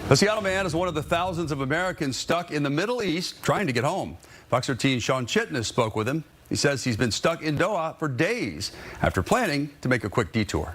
The Seattle man is one of the thousands of Americans stuck in the Middle East trying to get home. Fox 13's Sean Chitnis spoke with him. He says he's been stuck in Doha for days after planning to make a quick detour.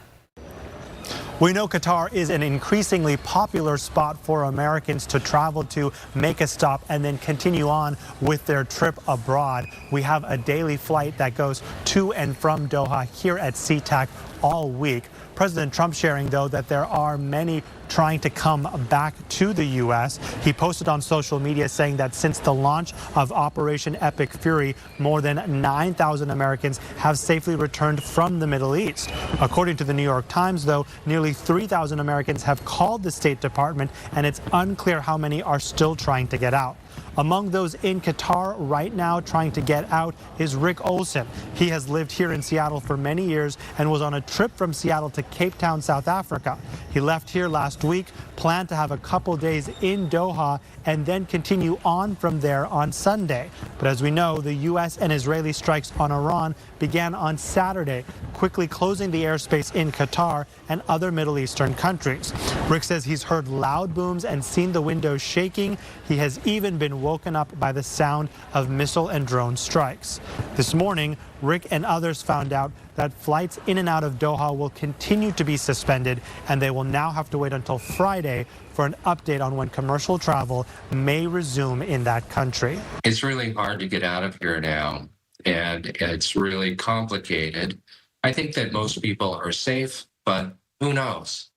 We know Qatar is an increasingly popular spot for Americans to travel to, make a stop, and then continue on with their trip abroad. We have a daily flight that goes to and from Doha here at SeaTac all week. President Trump sharing, though, that there are many trying to come back to the U.S. He posted on social media saying that since the launch of Operation Epic Fury, more than 9,000 Americans have safely returned from the Middle East. According to the New York Times, though, nearly 3,000 Americans have called the State Department, and it's unclear how many are still trying to get out. Among those in Qatar right now trying to get out is Rick Olson. He has lived here in Seattle for many years and was on a trip from Seattle to Cape Town, South Africa. He left here last week, planned to have a couple days in Doha, and then continue on from there on Sunday. But as we know, the U.S. and Israeli strikes on Iran began on Saturday, quickly closing the airspace in Qatar and other Middle Eastern countries. Rick says he's heard loud booms and seen the windows shaking. He has even been woken up by the sound of missile and drone strikes. This morning, Rick and others found out that flights in and out of Doha will continue to be suspended, and they will now have to wait until Friday for an update on when commercial travel may resume in that country. It's really hard to get out of here now, and it's really complicated. I think that most people are safe, but who knows?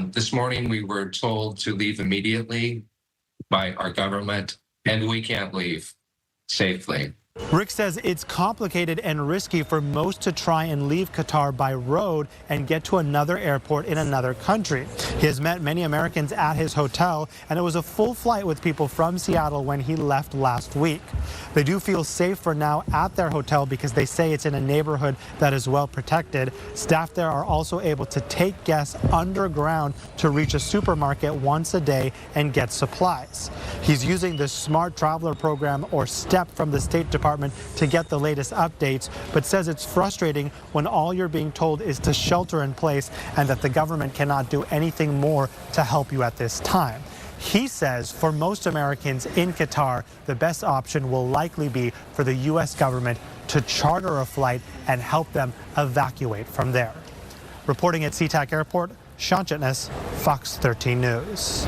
This morning we were told to leave immediately by our government, and we can't leave safely. Rick says it's complicated and risky for most to try and leave Qatar by road and get to another airport in another country. He has met many Americans at his hotel, and it was a full flight with people from Seattle when he left last week. They do feel safe for now at their hotel because they say it's in a neighborhood that is well protected. Staff there are also able to take guests underground to reach a supermarket once a day and get supplies. He's using the Smart Traveler program, or STEP, from the State Department to get the latest updates, but says it's frustrating when all you're being told is to shelter in place and that the government cannot do anything more to help you at this time. He says for most Americans in Qatar, the best option will likely be for the U.S. government to charter a flight and help them evacuate from there. Reporting at SeaTac Airport, Sean Chitnis, Fox 13 News.